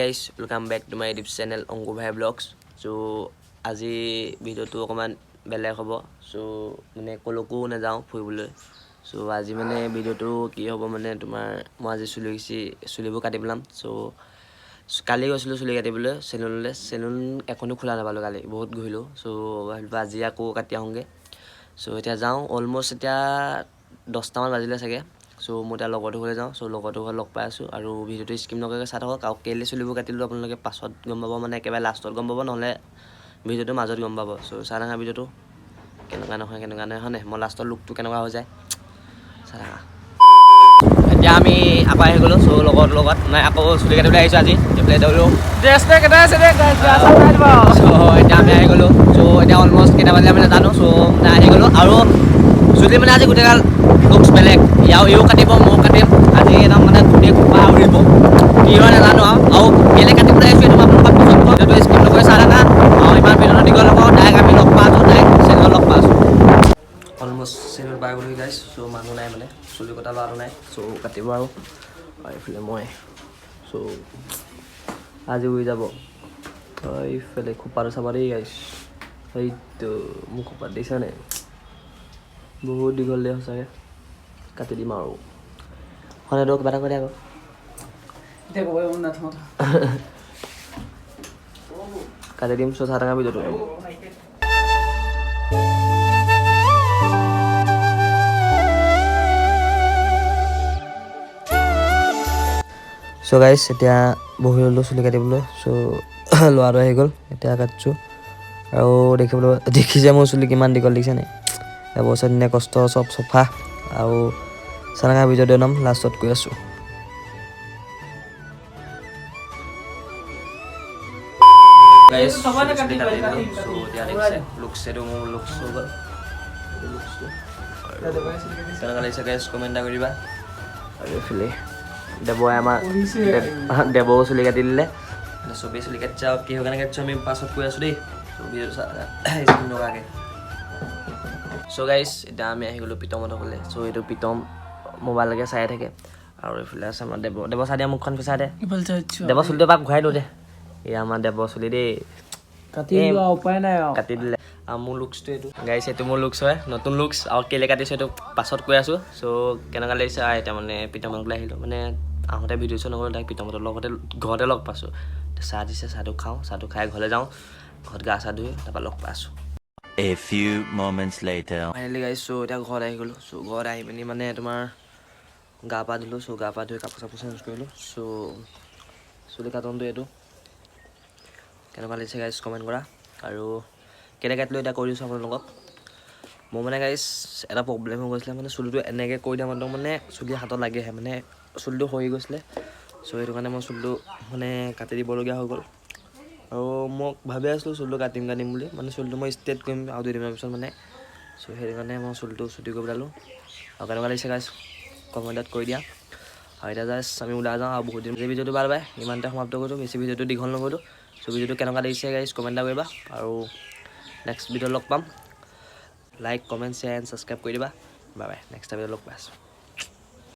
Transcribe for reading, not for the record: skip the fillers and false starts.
Guys, welcome back to my YouTube channel Ongu Bhai Vlogs. So আজি ভিডিওটো অকমান বেলেগ হ'ব সো মানে কলকো না যাও ফুৰিবলৈ সো আজি মানে ভিডিওটো কি হ'ব মানে তোমাৰ মই আজি চুলিবোৰ কাটি পেলাম সো কালি গৈছিলো চুলি কাটিবলৈ সেলুন এখনো খোলা নাপালো কালি বহুত ঘূৰিলো সো আজি আকৌ কাটি আহোগে সো এতিয়া যাও অলমোস্ট এতিয়া 10টা মান বাজিলে চাগে সো মই তাৰ লগতো ঘৰলৈ যাওঁ সো লগতো ঘৰ লগ পাই আছো আৰু ভিডিওটো স্কিপ নকৰাকৈ চাই থাকক আৰু কেলে চুলিবোৰ কাটিলো আপোনালোকে পাছত গম পাব মানে একেবাৰে লাষ্টত গম পাব নহলে ভিডিওটো মাজত গম পাব সো চাই থাকা ভিডিওটো কেনেকুৱা নহয় হনে মই লাষ্টৰ লুকটো কেনেকুৱা হৈ যায় চাই থাকা এতিয়া আমি আকৌ আহি গলো সো লগত নাই আকৌ চুলি কাটিবলৈ আহিছো আজি এপ্লাই দৌলো ড্ৰেছটা কেটা আছে দে সো এতিয়া আমি আহি গলো সো এতিয়া অলমোস্ট কেটা বাজিলে আমি নাজানো সো আহি গলো আৰু চুলি মানে আজি গোটেইগাল লুকছ বেলেগ ইও কাটিব ময়ো কাটিম আজি একদম মানে গোটেই খোপা উৰিব কি হয় নাজানো আৰু কেলে কাটিবলৈ আহিছোঁ এইটো আপোনালোকক পিছত ভিডিওটো স্কিপ নকৰি চাই থাকা আৰু ইমান ভিডিওটো দীঘল হ'ব ডাইৰেক্ট আমি লগ পাই আছোঁ ডাইৰেক্ট চেনেলত লগ পাই আছোঁ অলমোষ্ট চেনেল পাই গ'লো গাইছ চ' মানুহ নাই মানে চুলি কটা ল'ৰাটো নাই চ' কাটিব আৰু এইফালে মই চ' আজি উৰি যাব এইফালে খোপাটো চাবা দেই গাইছ সেইটো মোক খোপাত দিছানে বহুত দীঘল দিয়ে সঁচাকৈ কাটি দিম আৰু শনিটো কিবা এটা কৰি আকৌ এতিয়া ক'ব মন নাথাক কাটি দিম চা থকা ভিডিওটো চ' গাইছ এতিয়া বহি ল'লোঁ চুলি কাটিবলৈ চ' ল'ৰাটো আহি গ'ল এতিয়া কাটিছোঁ আৰু দেখিছে মোৰ চুলি কিমান দীঘল দেখিছেনে এবছৰ দিনে কষ্ট চব চফা আৰু চানাকা ভিডিঅ'টো একদম লাষ্টত কৈ আছোঁ গাইছ চুলি কাটি দিলোঁ চ' এতিয়া দেখিছে লুকছেটো মোৰ লুকছ হৈ গ'ল কেনেকুৱা লাগিছে গাইছ কমেণ্ট এটা কৰিবা আৰু এইফালে দেৱই আমাৰ দেৱও চুলি কাটি দিলে চবেই চুলি কাটিছে আৰু কি হয় কাৰণে কাটিছোঁ আমি পাছত কৈ আছোঁ দেই ভিডিঅ'টো নকাকৈ চ' গাইছ এতিয়া আমি আহি গ'লোঁ প্ৰীতমহঁতৰ ঘৰলৈ চ' এইটো প্ৰীতম মোবাইললৈকে চাই থাকে আৰু এইফালে আছে আমাৰ দেৱ চাই দিয়া মুখখন ফিচাই দে দেৱ চুলিটো এপাক ঘূৰাই দিওঁ দে এই আমাৰ দেৱ চুলি দেই কাটি দিলে আৰু মোৰ লুকছটো এইটো গাইছ এইটো মোৰ লুকছ হয় নতুন লুকছ আৰু কেলে কাটিছোঁ এইটো পাছত কৈ আছোঁ চ' কেনেকুৱা লাগিছে এতিয়া মানে প্ৰীতমহঁতলৈ আহিলোঁ মানে আহোঁতে ভিডিঅ' চোৱা নগ'লোঁ তাইক প্ৰীতমহঁতৰ ঘৰতে লগ পাইছোঁ চাহ দিছে চাহটো খাওঁ চাহটো খাই ঘৰলৈ যাওঁ ঘৰত গা চা ধুই তাৰপৰা লগ পাইছোঁ A few moments later. Finally গাইছ চ' এতিয়া ঘৰত আহি গ'লোঁ চ' ঘৰত আহি পিনি মানে তোমাৰ গা পা ধুলোঁ চ' গা পা ধুই কাপোৰ চাপোৰ চেঞ্জ কৰিলোঁ চ' চুলি কাটনটো এইটো কেনেকুৱা লাগিছে গাইছ কমেণ্ট কৰা আৰু কেনেকৈ কাটিলোঁ এতিয়া কৈ দিছোঁ আপোনালোকক মোৰ মানে গাইছ এটা প্ৰব্লেম হৈ গৈছিলে মানে চুলিটো এনেকৈ কৰি দিয়া মানুহ মানে চুলি হাতত লাগি আহে মানে চুলিটো সৰি গৈছিলে চ' সেইটো কাৰণে মই চুলিটো মানে কাটি দিবলগীয়া হৈ গ'ল আৰু মই ভাবি আছিলোঁ চুলিটো কাটিম বুলি মানে চুলিটো মই ষ্ট্ৰেট কৰিম আৰু 2 দিনৰ পিছত মানে চ' সেইটো কাৰণে মই চুলিটো চুটি কৰি পেলালোঁ আৰু কেনেকুৱা লাগিছে গাইছ কমেণ্টত কৈ দিয়া আৰু এতিয়া জাষ্ট আমি ওলাই যাওঁ আৰু বহুত দিন ভিডিঅ'টো বাই বাই ইমানতে সমাপ্ত কৰিলোঁ বেছি ভিডিঅ'টো দীঘল নকৰিলোঁ চ' ভিডিঅ'টো কেনেকুৱা লাগিছে গাইছ কমেণ্ট এটা কৰিবা আৰু নেক্সট ভিডিঅ'ত লগ পাম like comment share and subscribe কৰি দিবা বাই বাই নেক্সট ভিডিঅ'ত লগ পাই আছোঁ